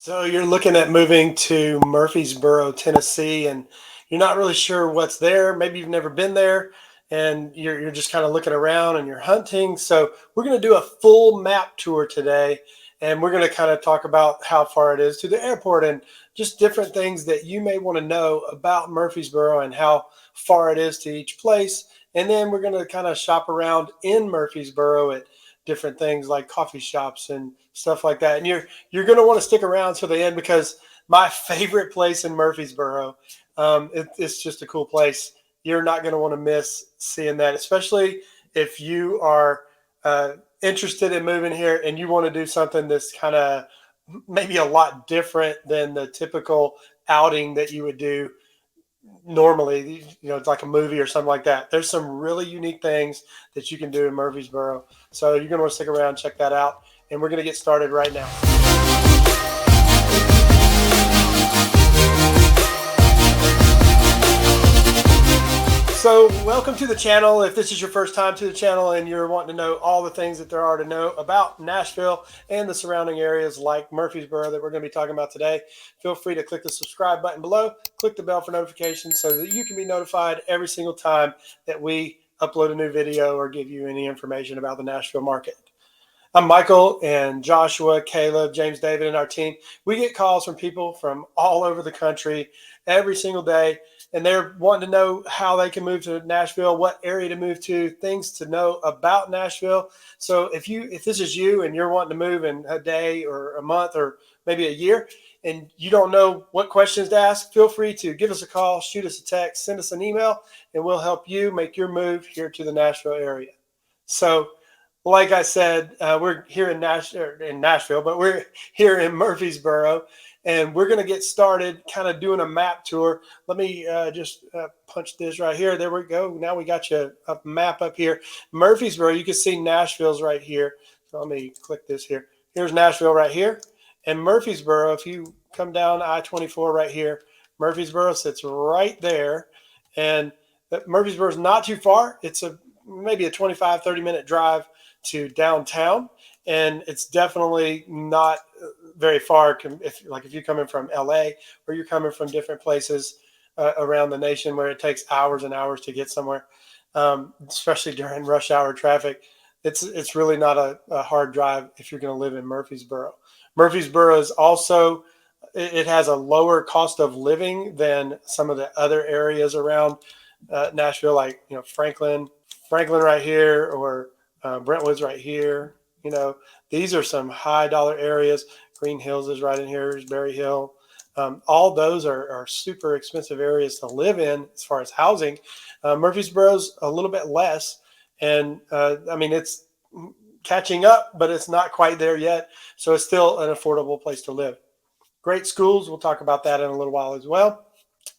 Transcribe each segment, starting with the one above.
So you're looking at moving to Murfreesboro, Tennessee, and you're not really sure what's there. Maybe you've never been there, and you're just kind of looking around and you're hunting. So we're going to do a full map tour today, and we're going to kind of talk about how far it is to the airport and just different things that you may want to know about Murfreesboro and how far it is to each place. And then we're going to kind of shop around in Murfreesboro at different things like coffee shops and stuff like that. And you're going to want to stick around till the end because my favorite place in Murfreesboro, it's just a cool place. You're not going to want to miss seeing that, especially if you are interested in moving here and you want to do something that's kind of maybe a lot different than the typical outing that you would do normally. It's like a movie or something like that. There's some really unique things that you can do in Murfreesboro. So you're going to want to stick around and check that out. And we're going to get started right now. So welcome to the channel. If this is your first time to the channel and you're wanting to know all the things that there are to know about Nashville and the surrounding areas like Murfreesboro that we're going to be talking about today, feel free to click the subscribe button below, click the bell for notifications so that you can be notified every single time that we upload a new video or give you any information about the Nashville market. I'm Michael and Joshua, Caleb, James, David, and our team. We get calls from people from all over the country every single day, and they're wanting to know how they can move to Nashville, what area to move to, things to know about Nashville. So if this is you and you're wanting to move in a day or a month or maybe a year, and you don't know what questions to ask, feel free to give us a call, shoot us a text, send us an email, and we'll help you make your move here to the Nashville area. So like I said, we're here in Nashville, but we're here in Murfreesboro, and we're going to get started kind of doing a map tour. Let me just punch this right here. There we go. Now we got you a map up here. Murfreesboro, you can see Nashville's right here. So let me click this here. Here's Nashville right here. And Murfreesboro, if you come down I-24 right here, Murfreesboro sits right there. And Murfreesboro is not too far. It's maybe a 25, 30-minute drive to downtown, and it's definitely not very far if you're coming from LA or you're coming from different places around the nation where it takes hours and hours to get somewhere, especially during rush hour traffic. It's really not a hard drive if you're going to live in Murfreesboro. Murfreesboro is also, it has a lower cost of living than some of the other areas around Nashville, like Franklin right here, or Brentwood's right here. These are some high dollar areas. Green Hills is right in here. There's Berry Hill. All those are super expensive areas to live in as far as housing. Murfreesboro's a little bit less. And it's catching up, but it's not quite there yet. So it's still an affordable place to live. Great schools. We'll talk about that in a little while as well.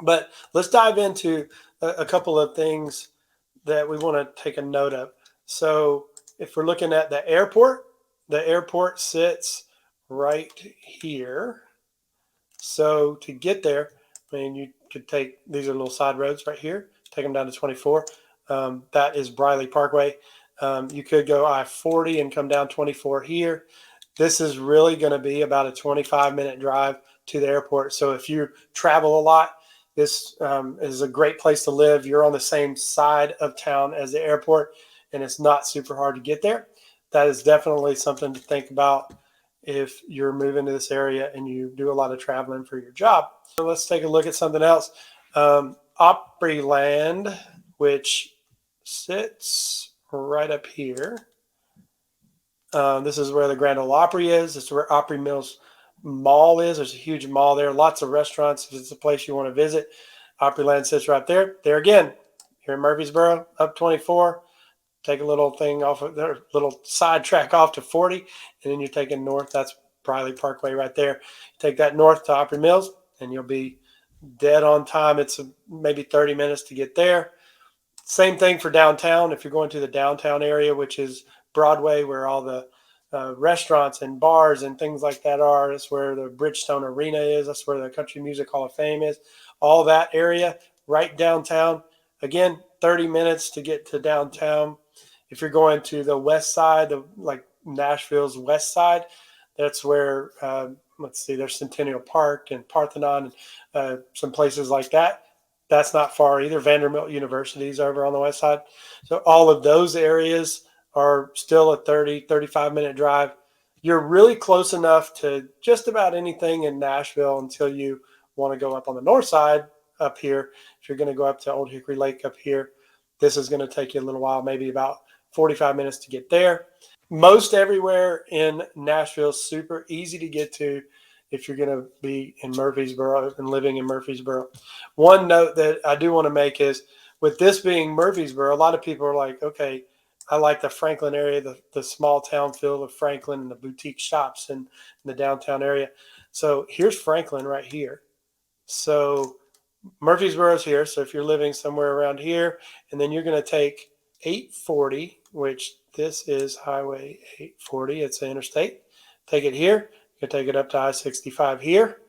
But let's dive into a couple of things that we want to take a note of. So if we're looking at the airport sits right here. So to get there, you could take, these are little side roads right here, take them down to 24. That is Briley Parkway. You could go I-40 and come down 24 here. This is really going to be about a 25-minute drive to the airport. So if you travel a lot, this is a great place to live. You're on the same side of town as the airport, and it's not super hard to get there. That is definitely something to think about if you're moving to this area and you do a lot of traveling for your job. So let's take a look at something else. Opryland, which sits right up here. This is where the Grand Ole Opry is. This is where Opry Mills Mall is. There's a huge mall there. Lots of restaurants. If it's a place you want to visit, Opryland sits right there. There again, here in Murfreesboro, up 24. Take a little thing off of their little side track off to 40, and then you're taking north. That's Briley Parkway right there. Take that north to Opry Mills, and you'll be dead on time. It's maybe 30 minutes to get there. Same thing for downtown. If you're going to the downtown area, which is Broadway, where all the restaurants and bars and things like that are. That's where the Bridgestone Arena is. That's where the Country Music Hall of Fame is. All that area right downtown. Again, 30 minutes to get to downtown. If you're going to the west side, like Nashville's west side, that's where let's see, there's Centennial Park and Parthenon and some places like that. That's not far either. Vanderbilt University is over on the west side. So all of those areas are still a 30-35 minute drive. You're really close enough to just about anything in Nashville until you want to go up on the north side up here. If you're going to go up to Old Hickory Lake up here, this is going to take you a little while, maybe about 45 minutes to get there. Most everywhere in Nashville is super easy to get to if you're going to be in Murfreesboro and living in Murfreesboro. One note that I do want to make is with this being Murfreesboro, a lot of people are like, okay, I like the Franklin area, the small town feel of Franklin and the boutique shops in the downtown area. So here's Franklin right here. So Murfreesboro's here. So if you're living somewhere around here, and then you're going to take 840, which this is Highway 840. It's an interstate. Take it here. You can take it up to I-65 here,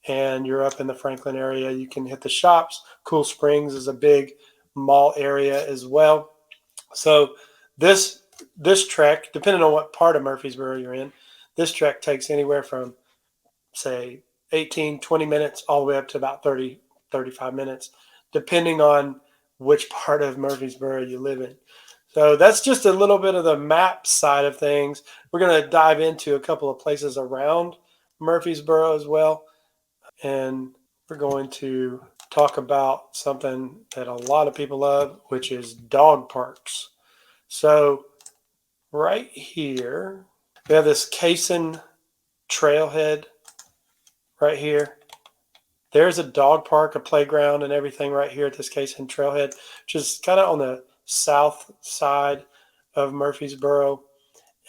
and you're up in the Franklin area. You can hit the shops. Cool Springs is a big mall area as well. So this trek, depending on what part of Murfreesboro you're in, this trek takes anywhere from, say, 18, 20 minutes all the way up to about 30, 35 minutes, depending on which part of Murfreesboro you live in. So that's just a little bit of the map side of things. We're going to dive into a couple of places around Murfreesboro as well. And we're going to talk about something that a lot of people love, which is dog parks. So right here, we have this Cason trailhead right here. There's a dog park, a playground, and everything right here at this Cason trailhead, which is kind of on the south side of Murfreesboro.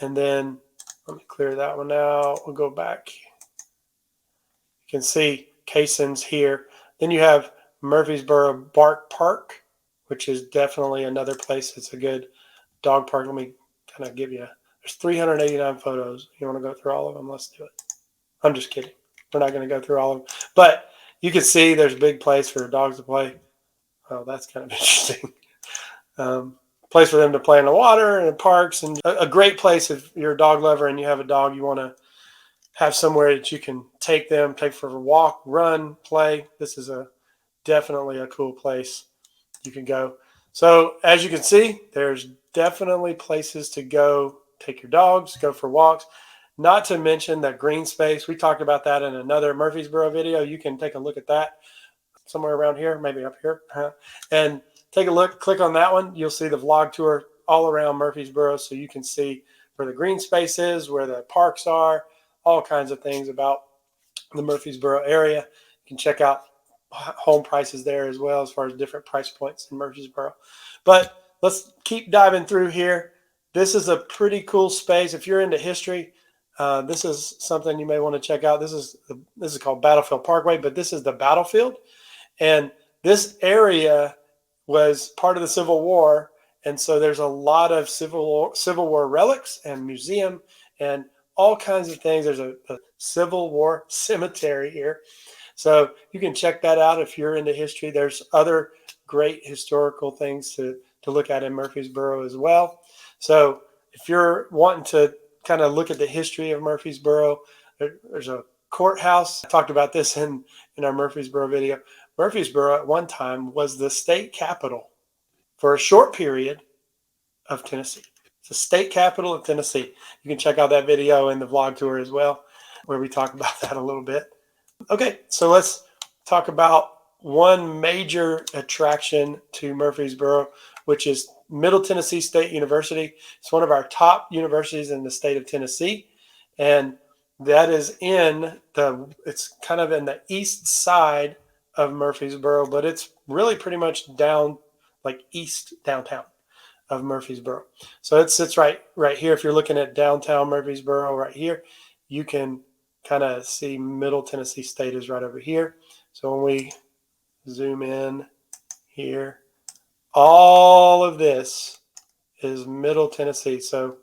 And then let me clear that one out. We'll go back. You can see Cason's here. Then you have Murfreesboro Bark Park, which is definitely another place that's a good dog park. Let me kind of give you, there's 389 photos. You want to go through all of them? Let's do it. I'm just kidding. We're not going to go through all of them. But you can see there's a big place for dogs to play. Oh, that's kind of interesting. Place for them to play in the water and parks, and a great place if you're a dog lover and you have a dog, you want to have somewhere that you can take them, take for a walk, run, play. This is definitely a cool place you can go. So as you can see, there's definitely places to go take your dogs, go for walks. Not to mention that green space. We talked about that in another Murfreesboro video. You can take a look at that somewhere around here, maybe up here, and take a look. Click on that one. You'll see the vlog tour all around Murfreesboro, so you can see where the green space is, where the parks are, all kinds of things about the Murfreesboro area. You can check out home prices there as well, as far as different price points in Murfreesboro. But let's keep diving through here. This is a pretty cool space. If you're into history, this is something you may want to check out. This is called Battlefield Parkway, but this is the battlefield. And this area was part of the Civil War. And so there's a lot of Civil War relics and museum and all kinds of things. There's a Civil War cemetery here. So you can check that out if you're into history. There's other great historical things to look at in Murfreesboro as well. So if you're wanting to kind of look at the history of Murfreesboro, there's a courthouse. I talked about this in our Murfreesboro video. Murfreesboro at one time was the state capital for a short period of Tennessee. It's the state capital of Tennessee. You can check out that video in the vlog tour as well, where we talk about that a little bit. Okay, so let's talk about one major attraction to Murfreesboro, which is Middle Tennessee State University. It's one of our top universities in the state of Tennessee, and that is it's kind of in the east side of Murfreesboro, but it's really pretty much down, like east downtown of Murfreesboro. So it sits right here. If you're looking at downtown Murfreesboro right here, you can kind of see Middle Tennessee State is right over here. So when we zoom in here, all of this is Middle Tennessee. So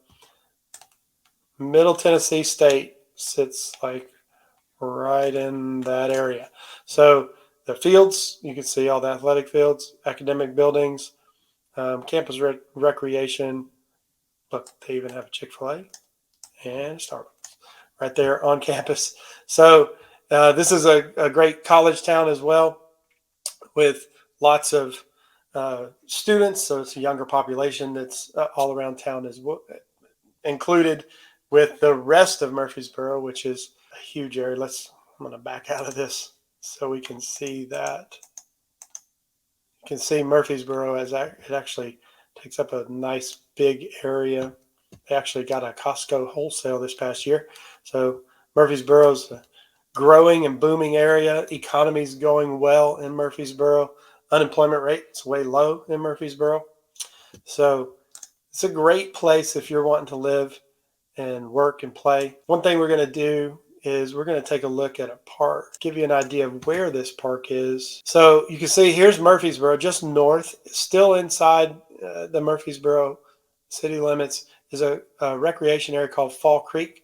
Middle Tennessee State sits like right in that area. So the fields, you can see all the athletic fields, academic buildings, campus recreation. Look, they even have a Chick-fil-A and Starbucks. right there on campus. So this is a great college town as well, with lots of students. So it's a younger population that's all around town, is included with the rest of Murfreesboro, which is a huge area. I'm going to back out of this so we can see that. You can see Murfreesboro as it actually takes up a nice big area. They actually got a Costco wholesale this past year. So Murfreesboro's a growing and booming area. Economy's going well in Murfreesboro. Unemployment rate is way low in Murfreesboro. So it's a great place if you're wanting to live and work and play. One thing we're going to do is we're going to take a look at a park, give you an idea of where this park is. So you can see here's Murfreesboro, just north, still inside the Murfreesboro city limits, is a recreation area called Fall Creek.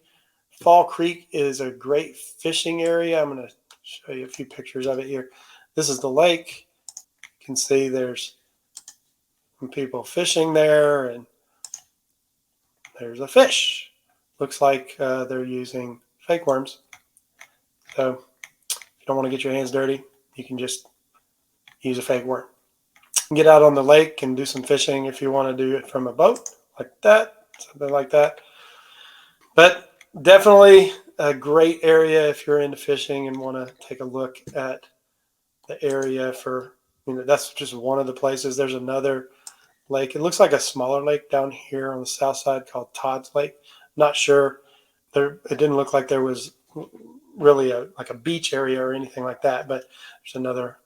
Fall Creek is a great fishing area. I'm going to show you a few pictures of it here. This is the lake. You can see there's some people fishing there, and there's a fish. Looks like they're using fake worms. So if you don't want to get your hands dirty, you can just use a fake worm. Get out on the lake and do some fishing if you want to do it from a boat like that, something like that. But definitely a great area if you're into fishing and want to take a look at the area for, that's just one of the places. There's another lake. It looks like a smaller lake down here on the south side called Todd's Lake. Not sure. It didn't look like there was really a beach area or anything like that, but there's another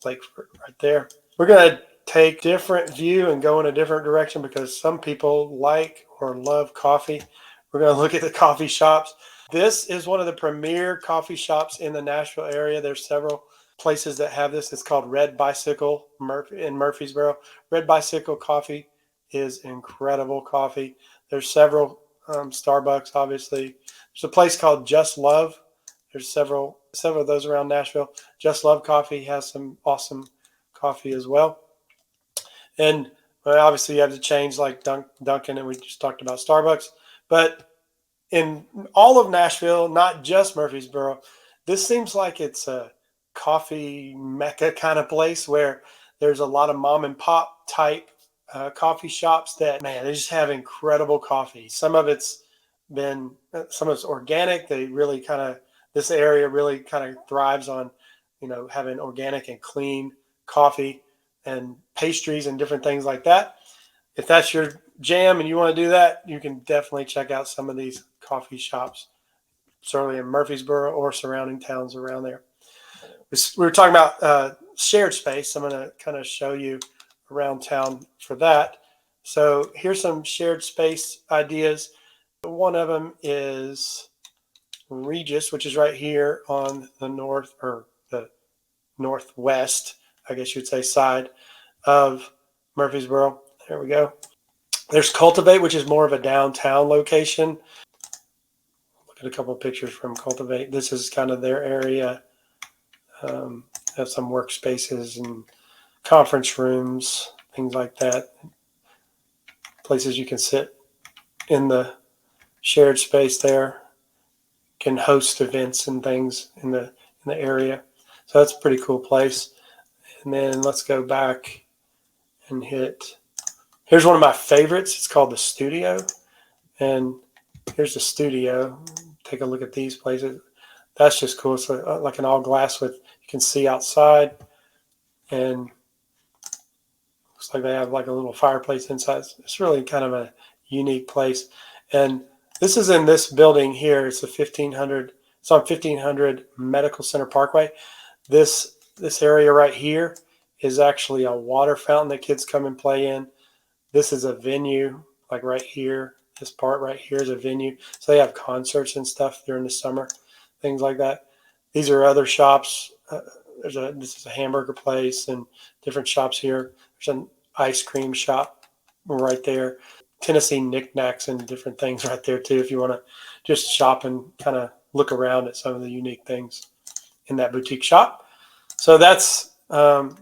lake right there. We're going to take a different view and go in a different direction because some people like or love coffee. We're going to look at the coffee shops. This is one of the premier coffee shops in the Nashville area. There's several places that have this. It's called Red Bicycle in Murfreesboro. Red Bicycle coffee is incredible coffee. There's several, Starbucks, obviously. There's a place called Just Love. There's several of those around Nashville. Just Love Coffee has some awesome coffee as well. And obviously you have the chains like Dunkin', and we just talked about Starbucks. But in all of Nashville, not just Murfreesboro, this seems like it's a coffee mecca kind of place where there's a lot of mom and pop type coffee shops that, man, they just have incredible coffee. Some of it's organic. This area really kind of thrives on, having organic and clean coffee and pastries and different things like that. If that's your jam and you want to do that, you can definitely check out some of these coffee shops, certainly in Murfreesboro or surrounding towns around there. We were talking about shared space. I'm going to kind of show you around town for that. So here's some shared space ideas. One of them is Regis, which is right here on the north, or the northwest, I guess you'd say, side of Murfreesboro. There we go. There's Cultivate, which is more of a downtown location. Look at a couple of pictures from Cultivate. This is kind of their area. Have some workspaces and conference rooms, things like that. Places you can sit in the shared space there. Can host events and things in the area. So that's a pretty cool place. And then let's go back and here's one of my favorites. It's called the Studio. And here's the Studio. Take a look at these places. That's just cool. It's like an all glass with, you can see outside, and looks like they have like a little fireplace inside. It's really kind of a unique place. And this is in this building here. It's it's on 1500 Medical Center Parkway. This area right here is actually a water fountain that kids come and play in. This is a venue, like right here. This part right here is a venue. So they have concerts and stuff during the summer, things like that. These are other shops. This is a hamburger place and different shops here. There's an ice cream shop right there. Tennessee knickknacks and different things right there too, if you want to just shop and kind of look around at some of the unique things in that boutique shop. So that's the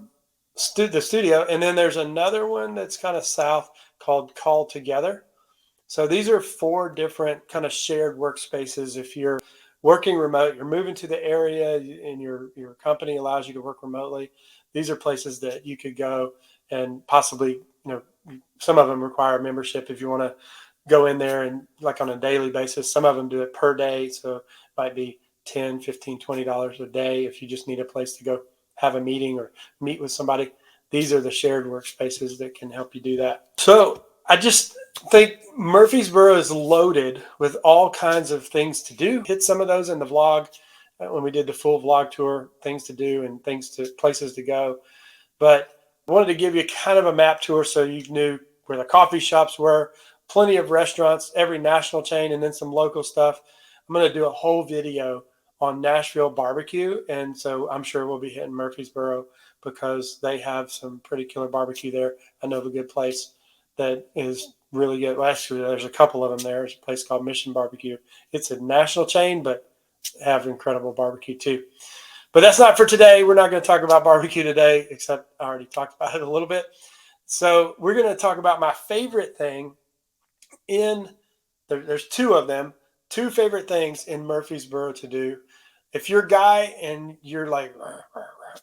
Studio. And then there's another one that's kind of south called Call Together. So these are 4 different kind of shared workspaces. If you're working remote, you're moving to the area and your company allows you to work remotely, these are places that you could go and possibly, some of them require a membership if you want to go in there and like on a daily basis. Some of them do it per day. So it might be 10, 15, $20 a day if you just need a place to go have a meeting or meet with somebody. These are the shared workspaces that can help you do that. So I just think Murfreesboro is loaded with all kinds of things to do. Hit some of those in the vlog when we did the full vlog tour, things to do and places to go. But I wanted to give you kind of a map tour so you knew where the coffee shops were, plenty of restaurants, every national chain, and then some local stuff. I'm going to do a whole video on Nashville barbecue. And so I'm sure we'll be hitting Murfreesboro because they have some pretty killer barbecue there. I know of a good place that is really good. Well, actually, there's a couple of them there. There's a place called Mission Barbecue. It's a national chain, but have incredible barbecue too. But that's not for today. We're not going to talk about barbecue today, except I already talked about it a little bit. So we're going to talk about my favorite thing there's 2 of them, 2 favorite things in Murfreesboro to do. If you're a guy and you're like,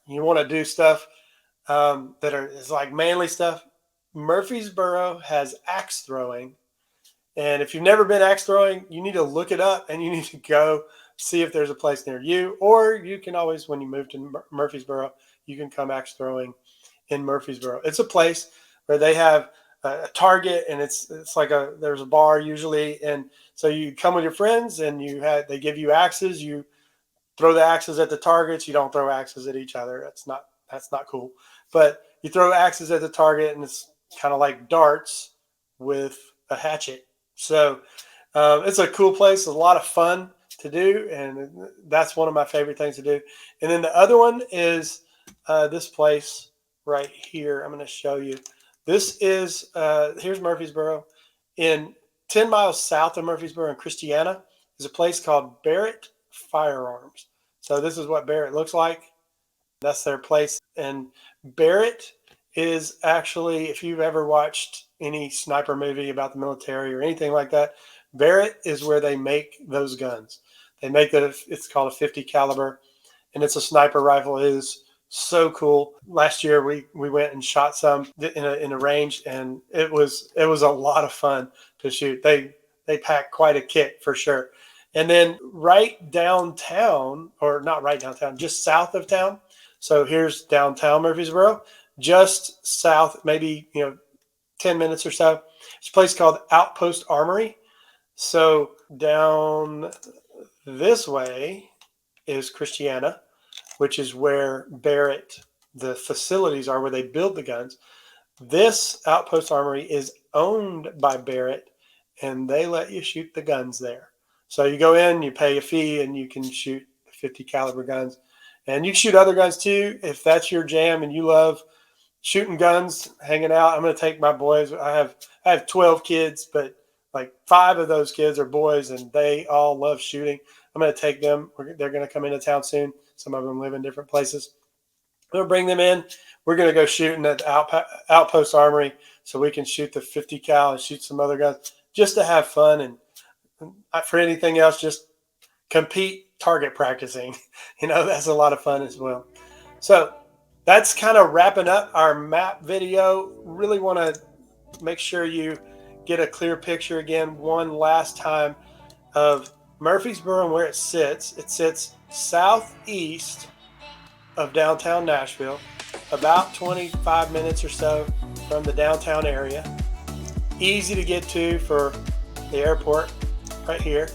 you want to do stuff is like manly stuff, Murfreesboro has axe throwing. And if you've never been axe throwing, you need to look it up and you need to go see if there's a place near you. Or you can always, when you move to Murfreesboro, you can come axe throwing in Murfreesboro. It's a place where they have a Target, and it's like there's a bar usually, and so you come with your friends and they give you axes. You throw the axes at the targets. You don't throw axes at each other. That's not cool. But you throw axes at the target, and it's kind of like darts with a hatchet. So it's a cool place. It's a lot of fun to do, and that's one of my favorite things to do. And then the other one is this place right here. I'm going to show you. This is here's Murfreesboro. In 10 miles south of Murfreesboro in Christiana is a place called Barrett Firearms. So this is what Barrett looks like. That's their place. And Barrett is actually, if you've ever watched any sniper movie about the military or anything like that, Barrett is where they make those guns. They make that, it's called a 50 caliber, and it's a sniper rifle. It is so cool. Last year we went and shot some in a range, and it was a lot of fun to shoot. They pack quite a kit for sure. And then right downtown, or not right downtown, just south of town. So here's downtown Murfreesboro, just south, maybe 10 minutes or so. It's a place called Outpost Armory. So down this way is Christiana, which is where Barrett, the facilities are where they build the guns. This Outpost Armory is owned by Barrett, and they let you shoot the guns there. So you go in, you pay a fee, and you can shoot 50 caliber guns. And you can shoot other guns too if that's your jam and you love shooting guns, hanging out. I'm going to take my boys. I have 12 kids, but like 5 of those kids are boys, and they all love shooting. I'm going to take them. They're going to come into town soon. Some of them live in different places. I'm going to bring them in. We're going to go shooting at the Outpost Armory so we can shoot the 50 cal and shoot some other guns just to have fun. And for anything else, just compete target practicing. That's a lot of fun as well. So that's kind of wrapping up our map video. Really want to make sure you get a clear picture again one last time of Murfreesboro and where it sits. It sits southeast of downtown Nashville, about 25 minutes or so from the downtown area. Easy to get to for the airport right here.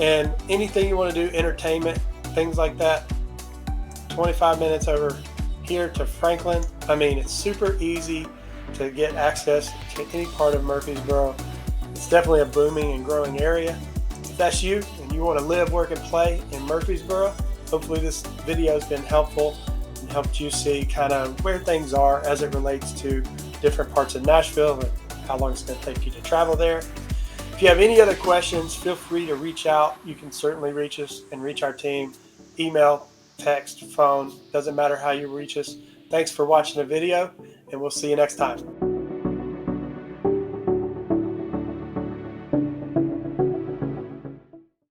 And anything you want to do, entertainment, things like that, 25 minutes over here to Franklin. I mean, it's super easy to get access to any part of Murfreesboro. It's definitely a booming and growing area. If that's you and you want to live, work, and play in Murfreesboro, hopefully this video has been helpful and helped you see kind of where things are as it relates to different parts of Nashville and how long it's going to take you to travel there. If you have any other questions, feel free to reach out. You can certainly reach us and reach our team. Email, text, phone, doesn't matter how you reach us. Thanks for watching the video, and we'll see you next time.